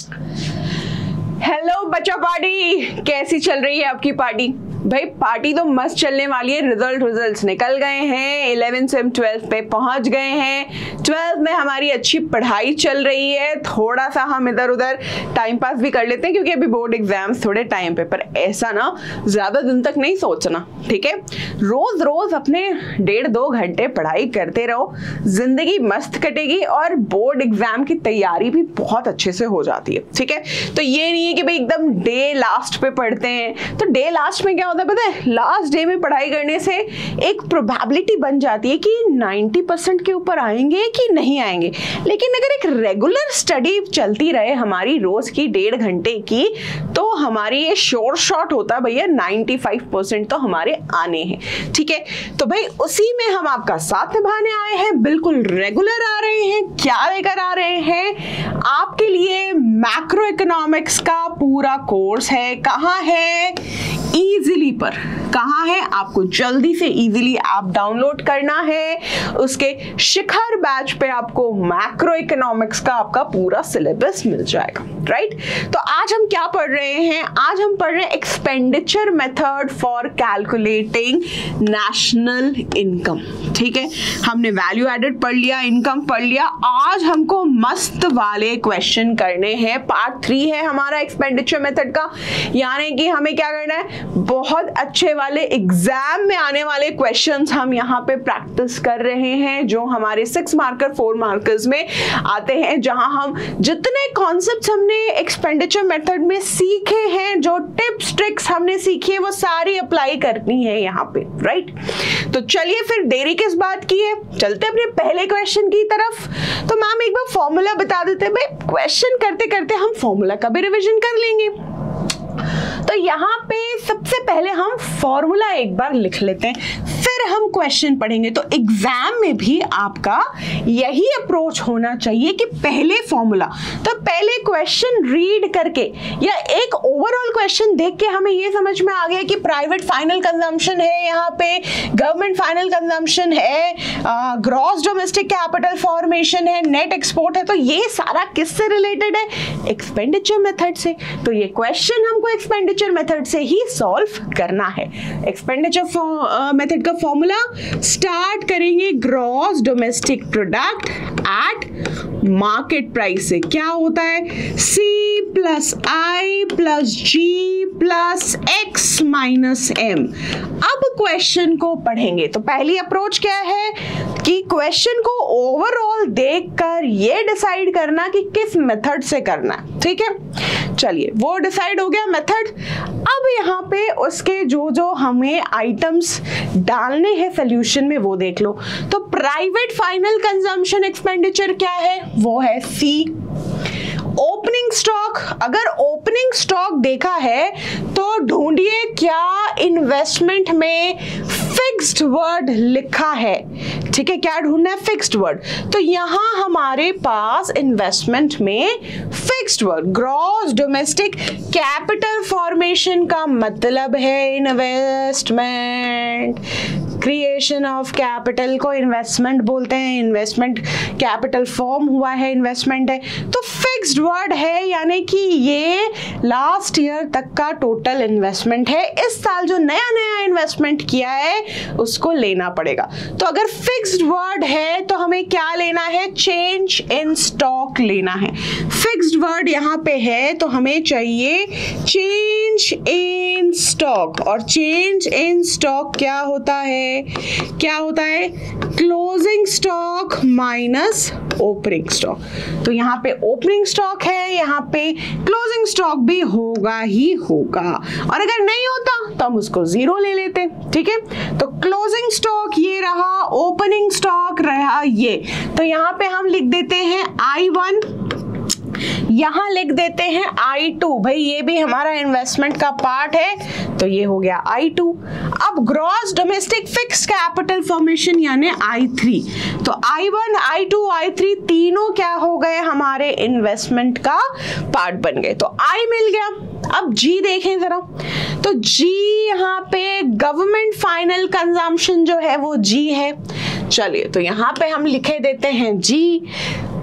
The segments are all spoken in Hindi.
हेलो बच्चा पार्टी, कैसी चल रही है आपकी पार्टी? भाई पार्टी तो मस्त चलने वाली है। रिजल्ट्स निकल गए हैं, 11 से हम 12 पे पहुंच गए हैं। 12 में हमारी अच्छी पढ़ाई चल रही है। थोड़ा सा हम इधर उधर टाइम पास भी कर लेते हैं क्योंकि अभी बोर्ड एग्जाम्स थोड़े टाइम पे, पर ऐसा ना ज्यादा दिन तक नहीं सोचना, ठीक है। रोज रोज अपने 1.5-2 घंटे पढ़ाई करते रहो, जिंदगी मस्त कटेगी और बोर्ड एग्जाम की तैयारी भी बहुत अच्छे से हो जाती है, ठीक है। तो ये नहीं है कि भाई एकदम डे लास्ट पे पढ़ते हैं। तो डे लास्ट में क्या होता है पता है? लास्ट डे में पढ़ाई करने से एक प्रोबेबिलिटी बन जाती है कि 90% के ऊपर आएंगे कि नहीं आएंगे। लेकिन अगर एक रेगुलर स्टडी चलती रहे हमारी रोज की 1.5 घंटे की, तो हमारी ये श्योर शॉट होता है भैया 95% तो हमारे आने हैं, ठीक है। तो भाई उसी में हम आपका साथ निभाने आए हैं, बिल्कुल रेगुलर आ रहे हैं। क्या लेकर आ रहे हैं? आपके लिए मैक्रो इकोनॉमिक्स का पूरा कोर्स है। कहाँ है? इजीली पर। कहाँ है? आपको जल्दी से इजीली ऐप डाउनलोड करना है। उसके शिखर बैच पे आपको मैक्रो इकोनॉमिक्स का आपका पूरा सिलेबस मिल जाएगा, राइट। तो आज हम क्या पढ़ रहे हैं? आज हम पढ़ रहे हैं expenditure method for calculating national income, ठीक है। हमने वैल्यू एडेड पढ़ लिया, इनकम पढ़ लिया। आज हमको मस्त वाले क्वेश्चन करने हैं। पार्ट 3 है हमारा एक्सपेंडिचर मेथड का, यानी कि हमें क्या करना है? बहुत अच्छे वाले एग्जाम में आने वाले क्वेश्चंस हम यहाँ पे प्रैक्टिस कर रहे हैं, जो हमारे 6 मार्कर 4 मार्कर्स में आते हैं, जहां हम जितने कॉन्सेप्ट्स हमने एक्सपेंडिचर मेथड में सीखे हैं, जो टिप्स ट्रिक्स हमने सीखी है, वो सारी अप्लाई करनी है यहाँ पे, राइट। तो चलिए फिर देरी किस बात की है, चलते अपने पहले क्वेश्चन की तरफ। तो मैम एक बार फॉर्मूला बता देते हैं। भाई क्वेश्चन करते करते हम फॉर्मूला का भी रिविजन कर लेंगे। तो यहाँ पे सबसे पहले हम फॉर्मूला एक बार लिख लेते हैं, फिर हम क्वेश्चन पढ़ेंगे। तो एग्जाम में भी आपका यही अप्रोच होना चाहिए कि पहले फॉर्मूला, तो पहले क्वेश्चन रीड करके या एक ओवरऑल क्वेश्चन देख के हमें ये समझ में आ गया कि प्राइवेट फाइनल कंजम्पशन है, यहाँ पे गवर्नमेंट फाइनल कंजम्पशन है, ग्रॉस डोमेस्टिक कैपिटल फॉर्मेशन है, नेट एक्सपोर्ट है। तो ये सारा किससे रिलेटेड है? एक्सपेंडिचर मेथड से। तो ये क्वेश्चन हमको एक्सपेंडिचर मेथड से ही सॉल्व करना है। एक्सपेंडिचर मेथड का फॉर्मूला स्टार्ट करेंगे gross domestic product at market price से। क्या होता है? C + I + G + X - M। अब क्वेश्चन को पढ़ेंगे। तो पहली अप्रोच क्या है कि क्वेश्चन को ओवरऑल देखकर ये डिसाइड करना कि किस मेथड से करना है, ठीक है। चलिए वो डिसाइड हो गया मेथड। अब यहाँ पे उसके जो हमें आइटम्स डालने हैं सॉल्यूशन में वो देख लो। तो प्राइवेट फाइनल कंजम्पशन एक्सपेंडिचर क्या है? वो है C। ओपनिंग स्टॉक, अगर ओपनिंग स्टॉक देखा है तो ढूंढिए क्या इन्वेस्टमेंट में फिक्स्ड वर्ड लिखा है, ठीक है। क्या ढूंढना है? Fixed word. तो यहां हमारे पास इन्वेस्टमेंट में fixed word gross domestic capital formation का मतलब है इन्वेस्टमेंट। क्रिएशन ऑफ कैपिटल को इन्वेस्टमेंट बोलते हैं। इन्वेस्टमेंट कैपिटल फॉर्म हुआ है, इन्वेस्टमेंट है। तो फिक्स्ड वर्ड है, यानी कि ये लास्ट ईयर तक का टोटल इन्वेस्टमेंट है। इस साल जो नया नया इन्वेस्टमेंट किया है उसको लेना पड़ेगा। तो अगर फिक्स्ड वर्ड है तो हमें क्या लेना है? चेंज इन स्टॉक लेना है। फिक्स्ड वर्ड यहाँ पे है तो हमें चाहिए चेंज इन स्टॉक। और चेंज इन स्टॉक क्या होता है? क्या होता है? Closing stock minus opening stock. तो यहाँ पे ओपनिंग स्टॉक है, यहाँ पे क्लोजिंग स्टॉक भी होगा ही होगा। और अगर नहीं होता तो हम उसको 0 ले लेते, ठीक है। तो क्लोजिंग स्टॉक ये रहा, ओपनिंग स्टॉक रहा ये। तो यहाँ पे हम लिख देते हैं I1, यहां लिख देते हैं I2। भाई ये भी हमारा इन्वेस्टमेंट का पार्ट है, तो ये हो गया I2। अब gross domestic fix capital formation यानी I3। तो I1, I2, I3 तीनों क्या हो गए? हमारे इन्वेस्टमेंट का पार्ट बन गए। तो I मिल गया। अब G देखें जरा। तो G यहाँ पे गवर्नमेंट फाइनल कंजम्पशन जो है वो G है। चलिए तो यहाँ पे हम लिखे देते हैं G।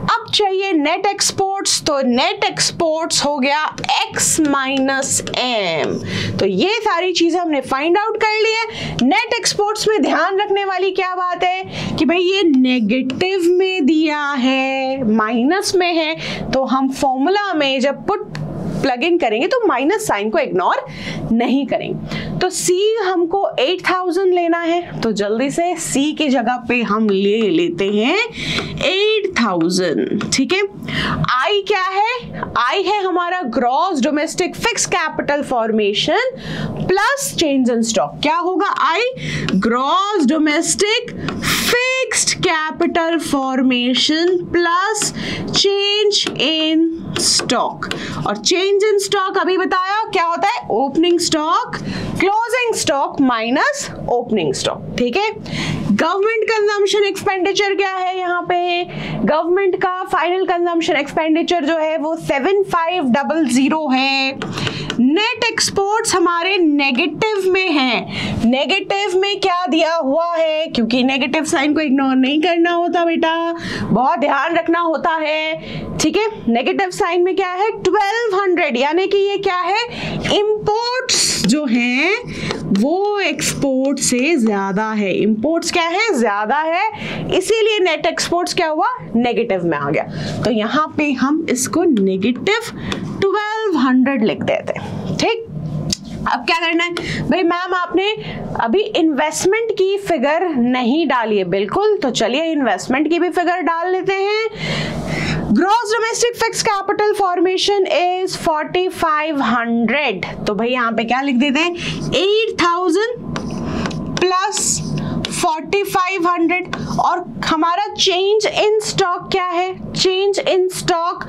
अब चाहिए नेट एक्सपोर्ट्स, तो नेट एक्सपोर्ट्स हो गया x माइनस m। तो ये सारी चीजें हमने फाइंड आउट कर ली है। नेट एक्सपोर्ट्स में ध्यान रखने वाली क्या बात है कि भाई ये नेगेटिव में दिया है, माइनस में है, तो हम फॉर्मूला में जब पुट प्लग इन करेंगे तो माइनस साइन को इग्नोर नहीं करेंगे। तो C हमको 8000 लेना है, तो जल्दी से C की जगह पे हम ले लेते हैं 8000। ठीक है, I क्या है? I है हमारा gross domestic fix capital formation plus change in stock. क्या होगा? I gross domestic fixed capital formation plus change in stock. और चेंज इन स्टॉक अभी बताया क्या होता है? Opening stock, closing stock minus opening stock. ठीक है, गवर्नमेंट कंजम्पशन एक्सपेंडिचर क्या है? यहाँ पे गवर्नमेंट का फाइनल कंजम्पशन एक्सपेंडिचर जो है वो 7500 है। नेट एक्सपोर्ट्स हमारे नेगेटिव में है। नेगेटिव में क्या दिया हुआ है? क्योंकि नेगेटिव साइन को इग्नोर नहीं करना होता बेटा, बहुत ध्यान रखना होता है। ठीक है, नेगेटिव साइन में क्या है? 1200, यानी कि ये क्या है? इंपोर्ट्स जो हैं वो एक्सपोर्ट से ज्यादा है। इंपोर्ट्स क्या है? ज्यादा है, इसीलिए नेट एक्सपोर्ट्स क्या हुआ? नेगेटिव में आ गया। तो यहाँ पे हम इसको नेगेटिव 1200 लिख देते हैं। ठीक, अब क्या करना है भाई? मैम आपने अभी इन्वेस्टमेंट की फिगर नहीं डाली है। बिल्कुल, तो चलिए इन्वेस्टमेंट की भी फिगर डाल लेते हैं। Gross domestic fix capital formation is 4500, तो भाई यहाँ पे क्या लिख देते हैं? 8000 प्लस 4500। और हमारा चेंज इन स्टॉक क्या है? चेंज इन स्टॉक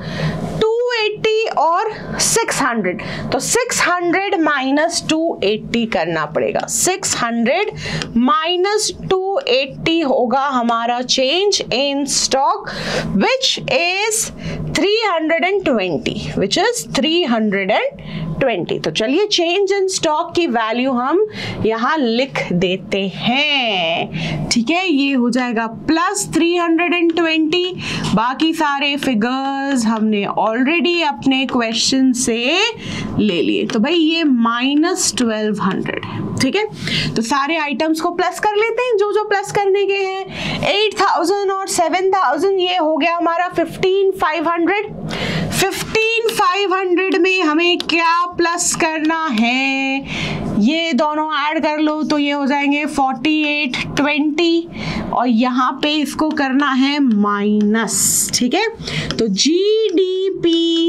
280 और 600, तो 600 माइनस 280 करना पड़ेगा। 600 माइनस 280 होगा हमारा change in stock which is 320, which is 320। तो चलिए चेंज इन स्टॉक की वैल्यू हम यहां लिख देते हैं। ठीक है, ये हो जाएगा प्लस 320। बाकी सारे फिगर्स हमने ऑलरेडी अपने क्वेश्चन से ले लिए, तो भाई ये माइनस 1200 है। ठीक है, तो सारे आइटम्स को प्लस कर लेते हैं जो जो प्लस करने के हैं। 8000 और 7000 ये हो गया हमारा 15500। 15500 में हमें क्या प्लस करना है? ये दोनों ऐड कर लो तो ये हो जाएंगे 4820, और यहाँ पे इसको करना है माइनस। ठीक है, तो GDP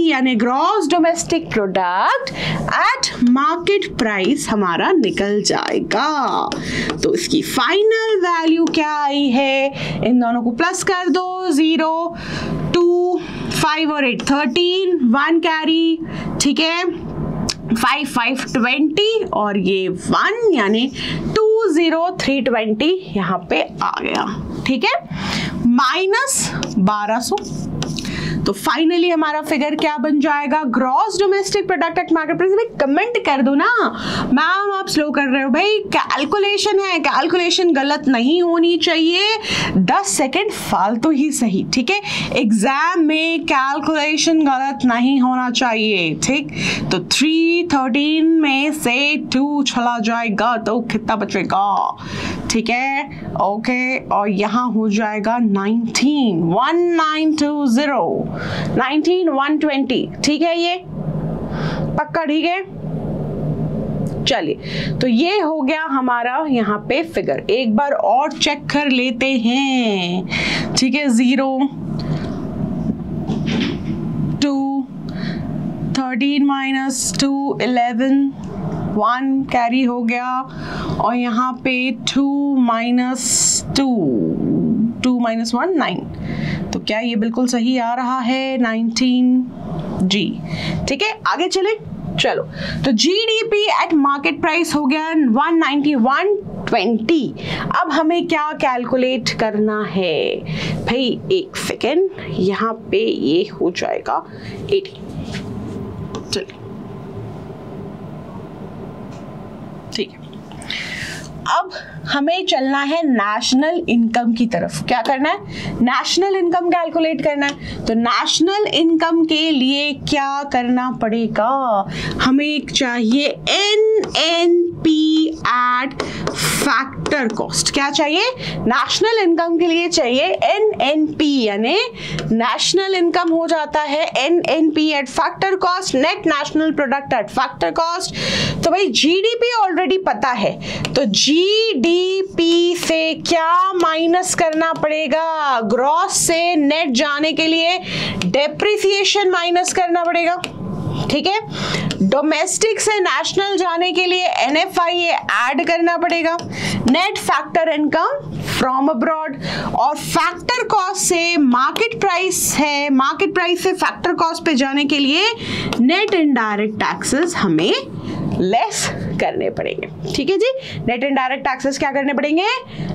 यानी gross domestic product at market price हमारा निकल जाएगा। तो इसकी फाइनल वैल्यू क्या आई है? इन दोनों को प्लस कर दो, 0 2 5 और 8 13, 1 कैरी। ठीक है, 5 5 20 और ये 1 यानी 20320 यहाँ पे आ गया। ठीक है, माइनस 1200। तो फाइनली हमारा फिगर क्या बन जाएगा? Gross domestic product at market price. भाई कमेंट कर दो ना, मैम आप स्लो कर रहे हो। भाई कैलकुलेशन है, कैलकुलेशन गलत नहीं होनी चाहिए, 10 सेकेंड फालतू ही सही। ठीक है, एग्जाम में कैलकुलेशन गलत नहीं होना चाहिए। ठीक, तो 313 में से 2 चला जाएगा तो कितना बचेगा? ठीक है, ओके, और यहाँ हो जाएगा 19 1920 19120। ठीक है, ये पक्का? ठीक है, चलिए तो ये हो गया हमारा यहाँ पे फिगर। एक बार और चेक कर लेते हैं। ठीक है, 0 2 13 माइनस 2 11, 1 कैरी हो गया, और यहाँ पे 2 माइनस 2 माइनस 1 9। तो क्या ये बिल्कुल सही आ रहा है? 19 जी। ठीक है, आगे चले। चलो, तो GDP एट मार्केट प्राइस हो गया 19120। अब हमें क्या कैलकुलेट करना है भाई? एक सेकेंड, यहाँ पे ये हो जाएगा 80। चलिए, ठीक है, अब हमें चलना है नेशनल इनकम की तरफ। क्या करना है? नेशनल इनकम कैलकुलेट करना है। तो नेशनल इनकम के लिए क्या करना पड़ेगा? हमें चाहिए NNP एट फैक्टर कॉस्ट। क्या चाहिए? नेशनल इनकम के लिए चाहिए NNP, यानी नेशनल इनकम हो जाता है NNP eight factor cost, net national product at factor cost. तो भाई GDP ऑलरेडी पता है, तो GDP से क्या माइनस करना पड़ेगा? ग्रॉस से नेट जाने के लिए डेप्रिसिएशन माइनस करना पड़ेगा, ठीक है। डोमेस्टिक से नेशनल जाने के लिए NFIA ऐड करना पड़ेगा, net factor income from abroad, और फैक्टर कॉस्ट से मार्केट प्राइस है, मार्केट प्राइस से फैक्टर कॉस्ट पे जाने के लिए नेट इनडायरेक्ट टैक्सेस हमें लेस करने पड़ेंगे, ठीक है जी। नेट इनडायरेक्ट टैक्सेस क्या करने पड़ेंगे?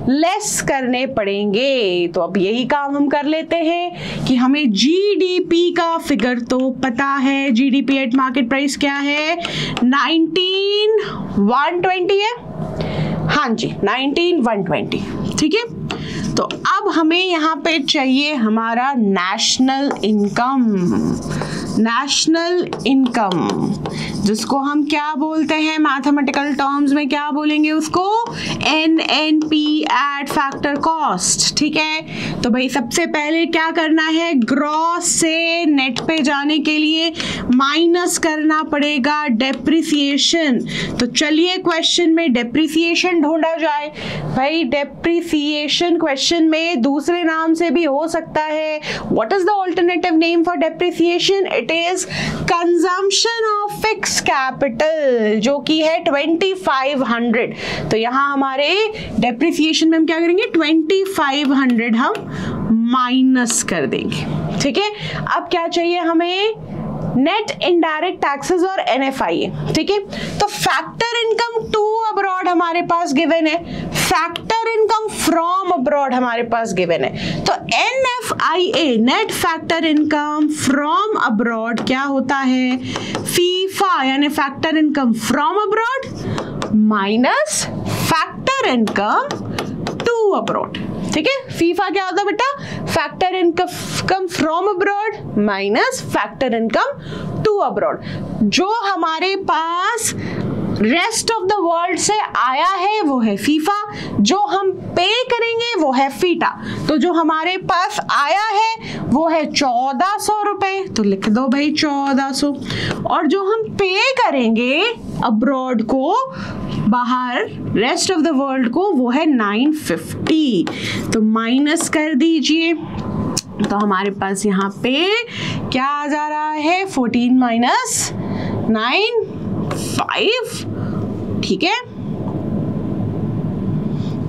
लेस करने पड़ेंगे। तो अब यही काम हम कर लेते हैं कि हमें GDP का फिगर तो पता है, GDP एट मार्केट प्राइस क्या है? 19,120 है, हाँ जी 19,120, ठीक है। तो अब हमें यहाँ पे चाहिए हमारा नेशनल इनकम। नेशनल इनकम जिसको हम क्या बोलते हैं मैथमेटिकल टर्म्स में, क्या बोलेंगे उसको? NNP एट फैक्टर कॉस्ट, ठीक है। तो भाई सबसे पहले क्या करना है? ग्रॉस से नेट पे जाने के लिए माइनस करना पड़ेगा डेप्रिसिएशन। तो चलिए क्वेश्चन में डेप्रिसिएशन ढूंढा जाए। भाई डेप्रिसिएशन क्वेश्चन में दूसरे नाम से भी हो सकता है। What is the alternative name for depreciation? It is consumption of fix capital, जो कि है 2500। तो यहां हमारे डेप्रिसिएशन में हम क्या करेंगे? 2500 हम माइनस कर देंगे, ठीक है। अब क्या चाहिए हमें? नेट इनडायरेक्ट टैक्सेस और NFIA, ठीक है। तो फैक्टर इनकम टू अब्रॉड हमारे पास गिवन है, फैक्टर इनकम फ्रॉम अब्रॉड हमारे पास गिवन है। तो NFIA net factor income from abroad क्या होता है? फीफा यानी factor income from abroad minus factor income to abroad, ठीक है। फीफा क्या होता है बेटा? Factor income from abroad minus factor income to abroad. जो हमारे पास रेस्ट ऑफ द वर्ल्ड से आया है वो है फीफा, जो हम पे करेंगे वो है फीटा। तो जो हमारे पास आया है वो है 1400 रुपए, तो लिख दो भाई 1400, और जो हम पे करेंगे अब्रॉड को, बाहर रेस्ट ऑफ द वर्ल्ड को, वो है 950। तो माइनस कर दीजिए, तो हमारे पास यहाँ पे क्या आ जा रहा है? 14 माइनस 9 5, ठीक है,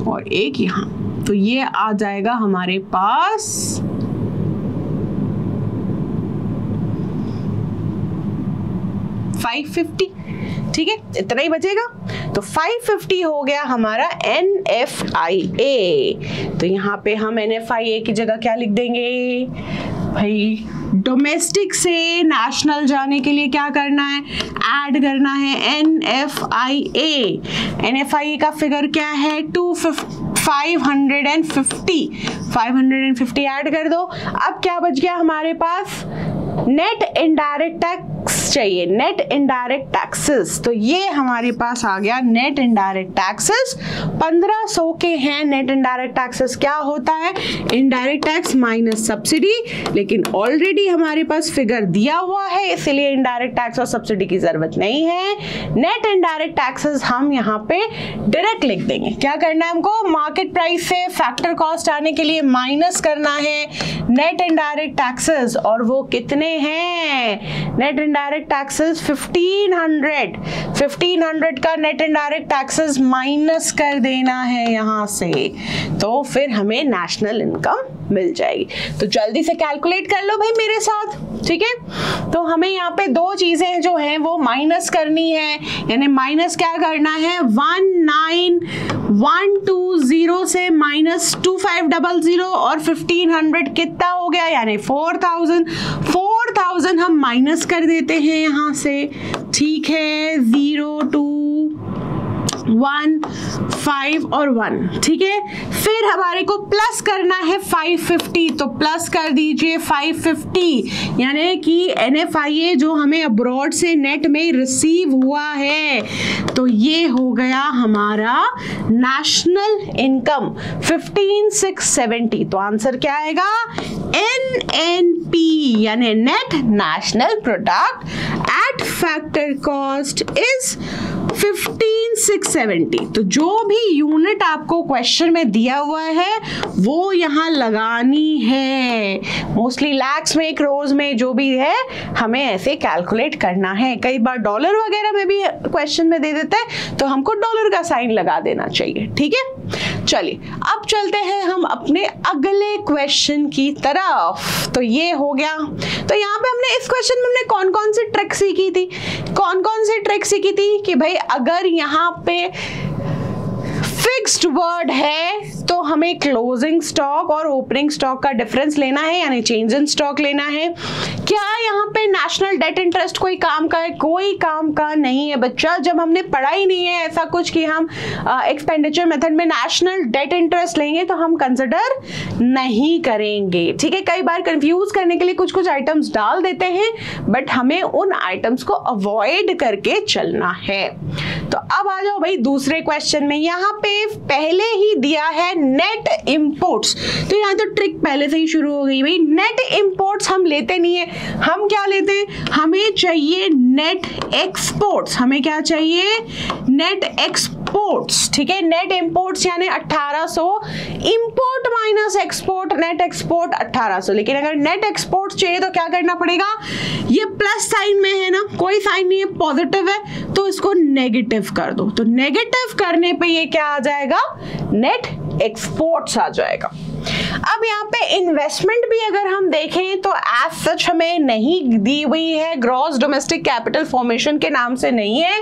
और एक यहाँ, तो ये आ जाएगा हमारे पास 550, ठीक है, इतना ही बचेगा। तो 550 हो गया हमारा NFIA। तो यहाँ पे हम NFIA की जगह क्या लिख देंगे भाई? डोमेस्टिक से नेशनल जाने के लिए क्या करना है? ऐड करना है NFIA। NFIA का फिगर क्या है? 550 ऐड कर दो। अब क्या बच गया हमारे पास? नेट इनडायरेक्ट टैक्स चाहिए, नेट इनडायरेक्ट टैक्सेस। तो ये हमारे पास आ गया नेट इनडायरेक्ट टैक्सेस 1500 के हैं। नेट इनडायरेक्ट टैक्सेस क्या होता है? इनडायरेक्ट टैक्स माइनस सब्सिडी, लेकिन ऑलरेडी हमारे पास फिगर दिया हुआ है, इसलिए इनडायरेक्ट टैक्स और सब्सिडी की जरूरत नहीं है। नेट इनडायरेक्ट टैक्सेस हम यहाँ पे डायरेक्ट लिख देंगे। क्या करना है हमको? मार्केट प्राइस से फैक्टर कॉस्ट आने के लिए माइनस करना है नेट इनडायरेक्ट टैक्सेस, और वो कितने हैं? नेट इनडायरेक्ट टैक्सेस 1500 का नेट इनडायरेक्ट टैक्सेस माइनस कर देना है यहाँ से, तो फिर हमें नेशनल इनकम मिल जाएगी। तो जल्दी से कैलकुलेट कर लो भाई मेरे साथ, ठीक है। तो हमें यहाँ पे दो चीजें जो हैं वो माइनस करनी है, यानी माइनस क्या करना है? 19120 से माइनस 2500 और 1500 कितना हो गया? यानी 4000 हम माइनस कर देते हैं यहाँ से, ठीक है। 0 to 1, 5 और 1, ठीक है। फिर हमारे को प्लस करना है 550, तो प्लस कर दीजिए 550, यानी कि NFIA जो हमें अब्रॉड से नेट में रिसीव हुआ है, तो ये हो गया हमारा नेशनल इनकम 15,670। तो आंसर क्या आएगा? NNP यानी net national product at factor cost is 15,670। तो जो भी यूनिट आपको क्वेश्चन में दिया हुआ है वो यहाँ लगानी है। मोस्टली लैक्स में, क्रोज में, जो भी है हमें ऐसे कैलकुलेट करना है। कई बार डॉलर वगैरह में भी क्वेश्चन में दे देते हैं तो हमको डॉलर का साइन लगा देना चाहिए, ठीक है। चलिए अब चलते हैं हम अपने अगले क्वेश्चन की तरफ। तो ये हो गया। तो यहाँ पे हमने इस क्वेश्चन में हमने कौन कौन सी ट्रिक सीखी थी? कि भाई अगर यहाँ पे फिक्स्ड वर्ड है तो हमें क्लोजिंग स्टॉक और ओपनिंग स्टॉक का डिफरेंस लेना है, यानी चेंज इन स्टॉक लेना है। क्या यहाँ पे नेशनल डेट इंटरेस्ट कोई काम का है? कोई काम का नहीं है बच्चा। जब हमने पढ़ा ही नहीं है ऐसा कुछ कि हम एक्सपेंडिचर मेथड में नेशनल डेट इंटरेस्ट लेंगे, तो हम कंसिडर नहीं करेंगे, ठीक है। कई बार कंफ्यूज करने के लिए कुछ कुछ आइटम्स डाल देते हैं, बट हमें उन आइटम्स को अवॉइड करके चलना है। तो अब आ जाओ भाई दूसरे क्वेश्चन में। यहाँ पे पहले ही दिया है नेट इंपोर्ट्स, तो यहाँ तो ट्रिक पहले से ही शुरू हो गई भाई। नेट इंपोर्ट्स हम लेते नहीं है, हम क्या लेते हैं? हमें चाहिए नेट एक्सपोर्ट्स। हमें क्या चाहिए? नेट एक्सपोर्ट्स, ठीक है। नेट इंपोर्ट्स यानी 1800, import minus export, net export 1800। लेकिन अगर नेट एक्सपोर्ट चाहिए तो क्या करना पड़ेगा? ये प्लस साइन में है ना, कोई साइन नहीं है, पॉजिटिव है, तो इसको नेगेटिव कर दो। तो नेगेटिव करने पे ये क्या आ जाएगा? नेट एक्सपोर्ट्स आ जाएगा। अब यहाँ पे इन्वेस्टमेंट भी अगर हम देखें तो एज सच हमें नहीं दी हुई है, ग्रॉस डोमेस्टिक कैपिटल फॉर्मेशन के नाम से नहीं है।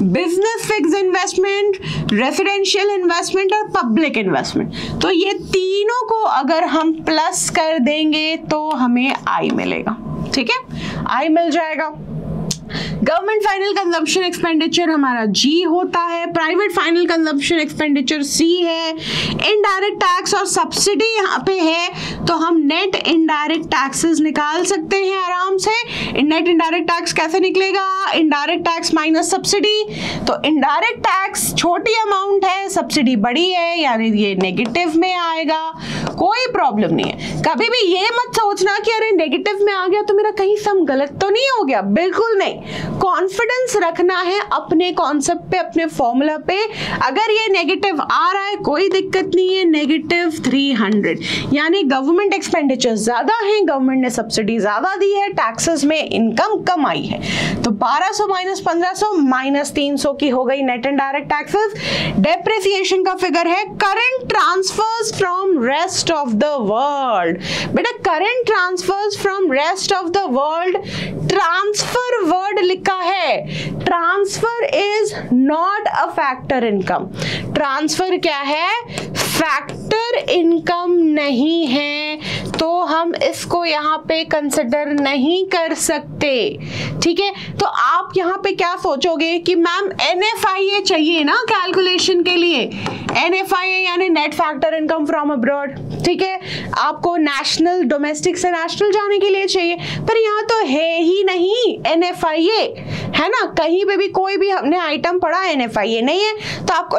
Business fix investment, residential investment और पब्लिक इन्वेस्टमेंट, तो ये तीनों को अगर हम प्लस कर देंगे तो हमें आई मिलेगा, ठीक है, आई मिल जाएगा। गवर्नमेंट फाइनल कंजम्पशन एक्सपेंडिचर हमारा G होता है, private final consumption expenditure C है, इनडायरेक्ट टैक्स और सब्सिडी यहाँ पे है, तो हम नेट इनडायरेक्ट टैक्सेस निकाल सकते हैं आराम से। नेट इनडायरेक्ट टैक्स कैसे निकलेगा? Indirect tax minus subsidy. तो इनडायरेक्ट टैक्स छोटी अमाउंट है, सब्सिडी बड़ी है, यानी ये नेगेटिव में आएगा, कोई प्रॉब्लम नहीं है। कभी भी ये मत सोचना कि अरे नेगेटिव में आ गया तो मेरा कहीं सम गलत तो नहीं हो गया, बिल्कुल नहीं। कॉन्फिडेंस रखना है अपने कॉन्सेप्ट पे, अपने फॉर्मूला पे। अगर ये नेगेटिव आ रहा है कोई दिक्कत नहीं है, नेगेटिव 300 यानी गवर्नमेंट एक्सपेंडिचर ज्यादा है, गवर्नमेंट ने सब्सिडी ज्यादा दी है, टैक्सेस में इनकम कम आई है। तो 1200 माइनस 1500 माइनस 300 की हो गई नेट इनडायरेक्ट टैक्सेस। डेप्रिसिएशन का फिगर है current transfers from rest of the world. बेटा current transfers from rest of the world, transfer word लिखा है, transfer is not a factor income. Transfer क्या है? फैक्टर इनकम नहीं है, तो हम इसको यहाँ पे कंसिडर नहीं कर सकते, ठीक है। तो आप यहाँ पे क्या सोचोगे कि मैम NFIA चाहिए ना कैलकुलेशन के लिए, NFIA यानी net factor income from abroad, ठीक है। आपको नेशनल, डोमेस्टिक से नेशनल जाने के लिए चाहिए, पर यहाँ तो है ही नहीं NFIA, है ना। कहीं पे भी कोई भी हमने आइटम पढ़ा NFIA नहीं है, तो आपको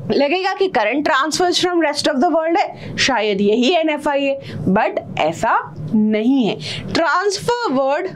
लगेगा कि current transfers from rest of the world है, शायद यही NFIA, बट ऐसा नहीं है। ट्रांसफर वर्ड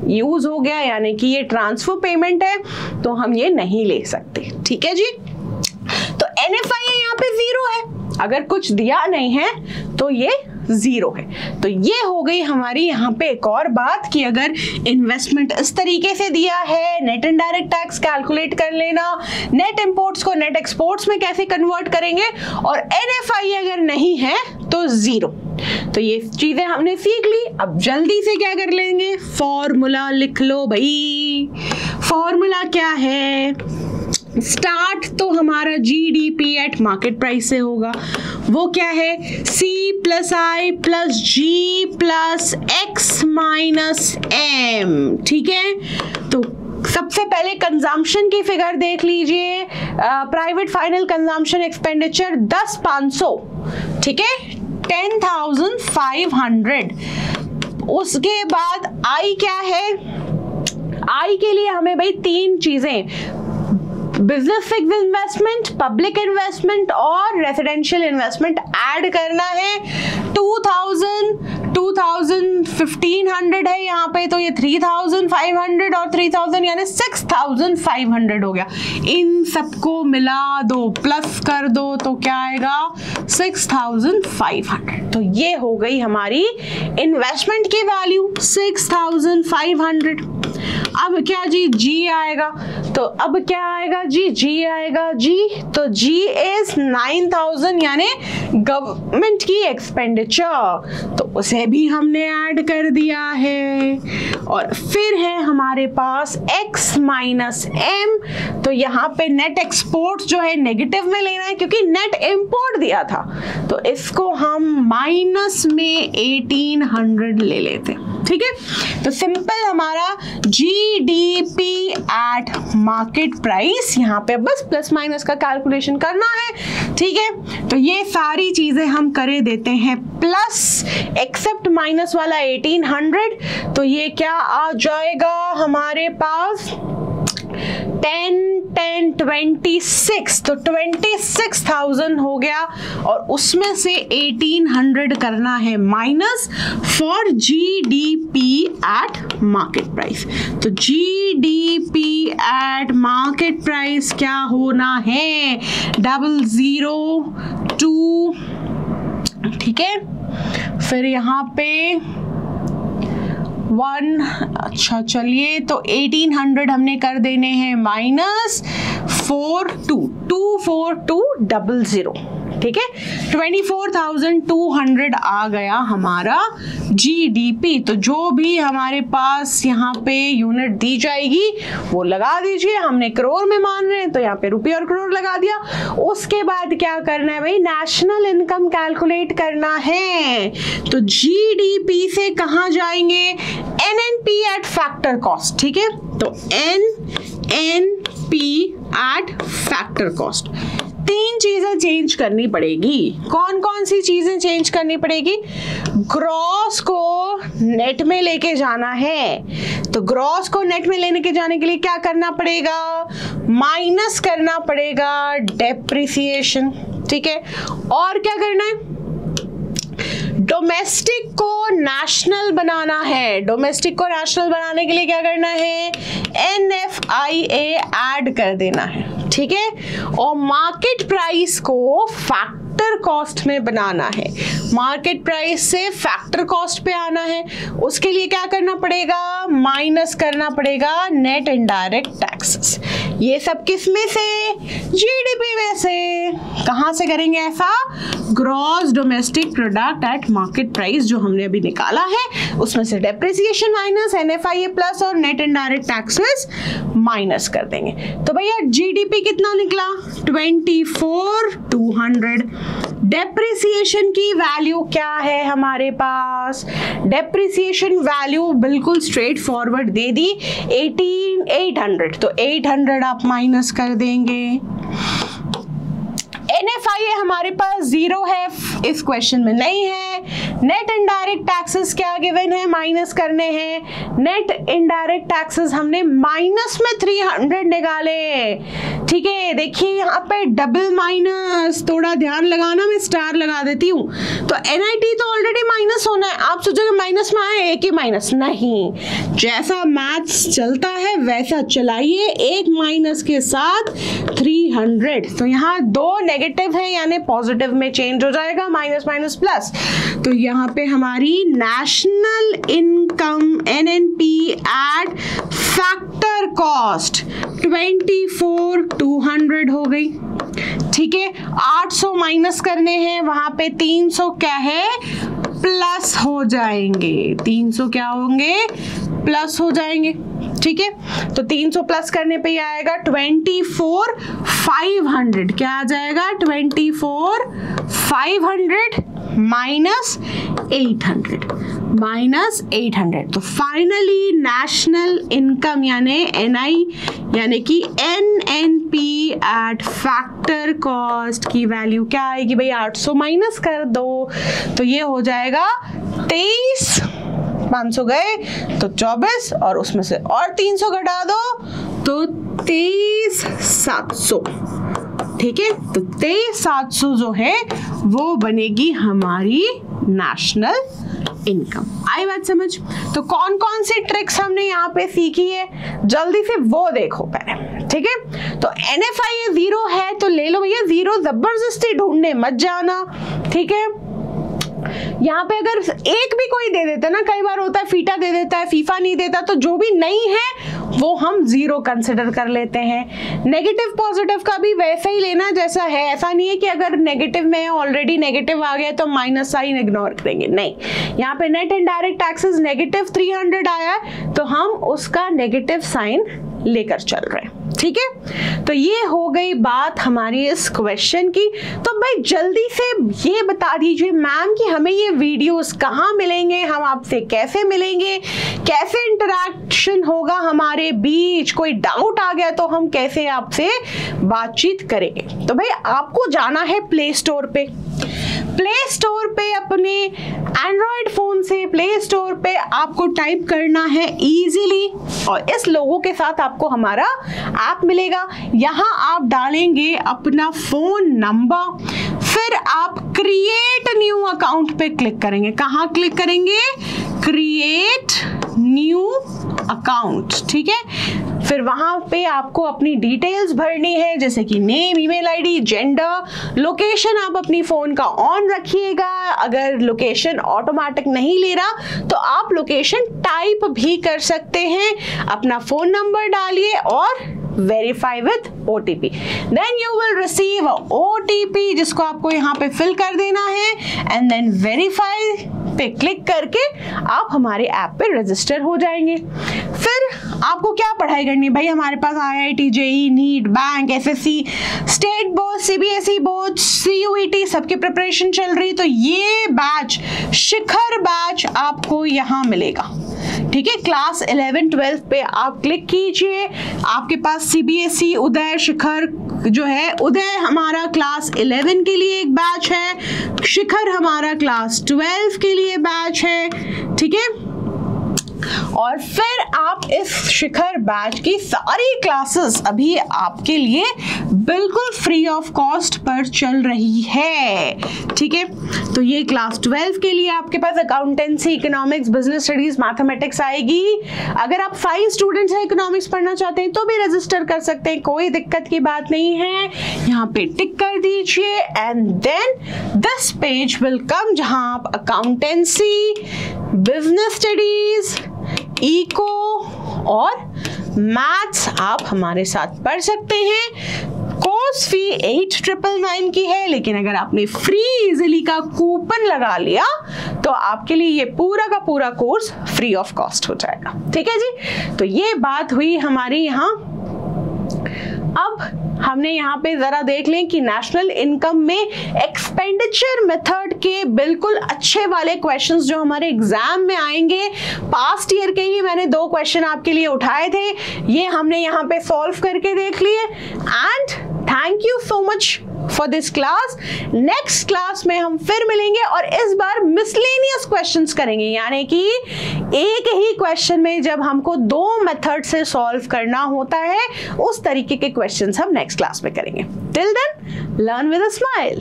यूज हो गया, यानी कि ये ट्रांसफर पेमेंट है, तो हम ये नहीं ले सकते, ठीक है जी। तो NFIA यहाँ पे 0 है, अगर कुछ दिया नहीं है तो ये 0 है। तो ये हो गई हमारी यहाँ पे एक और बात कि अगर इन्वेस्टमेंट इस तरीके से दिया है, नेट इनडायरेक्ट टैक्स कैलकुलेट कर लेना, नेट इंपोर्ट्स को नेट एक्सपोर्ट्स में कैसे कन्वर्ट करेंगे, और NFIA अगर नहीं है तो 0। तो ये चीजें हमने सीख ली। अब जल्दी से क्या कर लेंगे? फॉर्मूला लिख लो भाई। फॉर्मूला क्या है? स्टार्ट तो हमारा GDP एट मार्केट प्राइस से होगा, वो क्या है? C plus I plus G plus X minus M, ठीक है। तो सबसे पहले कंजम्पशन की फिगर देख लीजिए, प्राइवेट फाइनल कंजम्पशन एक्सपेंडिचर 10,500, ठीक है, 10,500। उसके बाद आई क्या है, आई के लिए हमें भाई तीन चीजें, business fixed investment, public investment और रेसिडेंशियल इन्वेस्टमेंट ऐड करना है। 1,500 है यहाँ पे, तो ये 3,500 और 3,000 यानी 6,500 हो गया। इन सबको मिला दो, प्लस कर दो, तो क्या आएगा 6,500। तो ये हो गई हमारी इन्वेस्टमेंट की वैल्यू 6,500। अब क्या जी, जी आएगा, तो अब क्या आएगा जी, जी आएगा जी, तो जी इज 9,000 यानी गवर्नमेंट की एक्सपेंडिचर, तो उसे भी हमने ऐड कर दिया है। और फिर है हमारे पास x माइनस m, तो यहाँ पे नेट एक्सपोर्ट जो है नेगेटिव में लेना है क्योंकि नेट इंपोर्ट दिया था, तो इसको हम माइनस में 1,800 ले लेते हैं, ठीक है। तो सिंपल हमारा GDP एट मार्केट प्राइस, यहाँ पे बस प्लस माइनस का कैलकुलेशन करना है, ठीक है। तो ये सारी चीजें हम करे देते हैं प्लस, एक्सेप्ट माइनस वाला 1,800, तो ये क्या आ जाएगा हमारे पास 10, 26, तो 26,000 हो गया, और उसमें से 1,800 करना है minus for GDP eight market price. तो GDP एट मार्केट प्राइस क्या होना है 002, ठीक है। फिर यहाँ पे 1, अच्छा चलिए, तो 1,800 हमने कर देने हैं माइनस 24200, ठीक है। 24,200 आ गया हमारा GDP। तो जो भी हमारे पास यहाँ पे यूनिट दी जाएगी वो लगा दीजिए, हमने करोड़ में मान रहे हैं तो यहाँ पे रुपये और करोड़ लगा दिया। उसके बाद क्या करना है भाई, नेशनल इनकम कैलकुलेट करना है, तो GDP से कहाँ जाएंगे, NNP एट फैक्टर कॉस्ट, ठीक है। तो NNP एट फैक्टर कॉस्ट, तीन चीजें चेंज करनी पड़ेगी। कौन कौन सी चीजें चेंज करनी पड़ेगी, ग्रॉस को नेट में लेके जाना है, तो ग्रॉस को नेट में लेने के जाने के लिए क्या करना पड़ेगा, माइनस करना पड़ेगा डेप्रिसिएशन, ठीक है। और क्या करना है, डोमेस्टिक को नेशनल बनाना है, डोमेस्टिक को नेशनल बनाने के लिए क्या करना है, NFIA ऐड कर देना है, ठीक है। और मार्केट प्राइस को फैक्टर कॉस्ट में बनाना है, मार्केट प्राइस से फैक्टर कॉस्ट पे आना है, उसके लिए क्या करना पड़ेगा, माइनस करना पड़ेगा नेट इनडायरेक्ट टैक्सेस। ये सब किस में से, GDP में से। कहां से करेंगे ऐसा, gross domestic product at market price जो हमने अभी निकाला है, उसमें से डेप्रिसिएशन माइनस, NFIA प्लस और नेट इनडायरेक्ट टैक्सेस माइनस कर देंगे। तो भैया GDP कितना निकला 24,200। डेप्रिसिएशन की वैल्यू क्या है हमारे पास, डेप्रिसिएशन वैल्यू बिल्कुल स्ट्रेट फॉरवर्ड दे दी 18,800, तो 800 आप माइनस कर देंगे। NFIA हमारे पास 0 है, इस क्वेश्चन में नहीं है। नेट इनडायरेक्ट टैक्सेस क्या गिवन है, माइनस करने हैं। नेट इनडायरेक्ट टैक्सेस हमने माइनस में 300 निकाले, ठीक है। देखिए यहाँ पे डबल माइनस, थोड़ा ध्यान लगाना, मैं स्टार लगा देती हूँ। तो NIT तो ऑलरेडी माइनस होना है, आप सोचोगे माइनस में आए एक ही माइनस, नहीं, जैसा मैथ्स चलता है वैसा चलाइए, एक माइनस के साथ 300, तो यहाँ दो नेगेटिव है यानी पॉजिटिव में चेंज हो जाएगा, माइनस माइनस प्लस। तो यहाँ पे हमारी national income NNP eight factor cost 24,200 हो गई, ठीक है। 800 माइनस करने हैं, वहां पे 300 क्या है, प्लस हो जाएंगे, 300 क्या होंगे, प्लस हो जाएंगे, ठीक है। तो 300 प्लस करने पे ये आएगा 24,500, क्या आ जाएगा 24,500 माइनस 800, माइनस 800। तो फाइनली नेशनल इनकम यानी NI यानी कि NNP एट फैक्टर कॉस्ट की वैल्यू क्या आएगी भाई? 800 माइनस कर दो तो ये हो जाएगा 23, 500 गए तो 24 और उसमें से और 300 घटा दो तो 23,700। ठीक है, तो 23,700 जो है वो बनेगी हमारी नेशनल इनकम। आई बात समझ? तो कौन कौन सी ट्रिक्स हमने यहाँ पे सीखी है जल्दी से वो देखो पहले। ठीक है, तो NFI ये 0 है तो ले लो भैया 0, जबरदस्ती ढूंढने मत जाना। ठीक है, यहाँ पे अगर एक भी कोई दे देता ना, कई बार होता है फीटा दे देता है, फीफा नहीं देता, तो जो भी नहीं है वो हम 0 कंसिडर कर लेते हैं। नेगेटिव पॉजिटिव का भी वैसे ही लेना जैसा है, ऐसा नहीं है कि अगर नेगेटिव में ऑलरेडी नेगेटिव आ गया तो माइनस साइन इग्नोर करेंगे, नहीं। यहाँ पे नेट इनडायरेक्ट टैक्सेस नेगेटिव 300 आया है तो हम उसका नेगेटिव साइन लेकर चल रहे हैं। ठीक है, तो ये हो गई बात हमारी इस क्वेश्चन की। तो भाई जल्दी से ये बता दीजिए मैम कि हमें ये वीडियोस कहाँ मिलेंगे, हम आपसे कैसे मिलेंगे, कैसे इंटरेक्शन होगा हमारे बीच, कोई डाउट आ गया तो हम कैसे आपसे बातचीत करेंगे। तो भाई आपको जाना है प्ले स्टोर पे, प्ले स्टोर पे अपने एंड्रॉयड फोन से प्ले स्टोर पे आपको टाइप करना है इजीली और इस लोगो के साथ आपको हमारा ऐप मिलेगा। यहाँ आप डालेंगे अपना फोन नंबर, फिर आप क्रिएट न्यू अकाउंट पे क्लिक करेंगे। कहाँ क्लिक करेंगे? Create new account. ठीक है, फिर वहां पे आपको अपनी डिटेल्स भरनी है जैसे कि name, email ID, gender, location आप अपनी फोन का ऑन रखिएगा। अगर लोकेशन ऑटोमेटिक नहीं ले रहा तो आप लोकेशन टाइप भी कर सकते हैं। अपना फोन नंबर डालिए और verify with OTP, then you will receive OTP जिसको आपको यहाँ पे फिल कर देना है एंड देन वेरीफाई पे क्लिक करके आप हमारे ऐप पे रजिस्टर हो जाएंगे। फिर आपको क्या पढ़ाई करनी है भाई? हमारे पास IIT, JEE, NEET, bank, SSC, state board, CBSE board, CUET सबकी प्रिपरेशन चल रही, तो ये बैच शिखर बैच आपको यहाँ मिलेगा। ठीक है, क्लास 11, 12 पे आप क्लिक कीजिए। आपके पास CBSE, उदय, शिखर जो है, उदय हमारा क्लास 11 के लिए एक बैच है, शिखर हमारा क्लास 12 के लिए बैच है। ठीक है, और फिर आप इस शिखर बैच की सारी क्लासेस अभी आपके लिए बिल्कुल फ्री ऑफ कॉस्ट पर चल रही है। ठीक है, तो ये क्लास 12 के लिए आपके पास accountancy, economics, business studies, mathematics आएगी। अगर आप साइंस स्टूडेंट्स हैं, इकोनॉमिक्स पढ़ना चाहते हैं तो भी रजिस्टर कर सकते हैं, कोई दिक्कत की बात नहीं है। यहाँ पे टिक कर दीजिए and then this page will come जहां आप अकाउंटेंसी, बिजनेस स्टडीज, इको और मैथ्स आप हमारे साथ पढ़ सकते हैं। कोर्स फी 8,999 की है, लेकिन अगर आपने फ्री इजीली का कूपन लगा लिया तो आपके लिए ये पूरा का पूरा कोर्स फ्री ऑफ कॉस्ट हो जाएगा। ठीक है जी, तो ये बात हुई हमारी यहाँ। अब हमने यहाँ पे जरा देख लें कि नेशनल इनकम में एक्सपेंडिचर मेथड के बिल्कुल अच्छे वाले क्वेश्चंस जो हमारे एग्जाम में आएंगे, पास्ट ईयर के ही मैंने 2 क्वेश्चन आपके लिए उठाए थे, ये हमने यहाँ पे सॉल्व करके देख लिए। And thank you so much for this class. Next class में हम फिर मिलेंगे और इस बार मिसलेनियस क्वेश्चंस करेंगे, यानी कि एक ही क्वेश्चन में जब हमको 2 मेथड से सॉल्व करना होता है उस तरीके के क्वेश्चंस हम नेक्स्ट क्लास में करेंगे। Till then learn with a smile.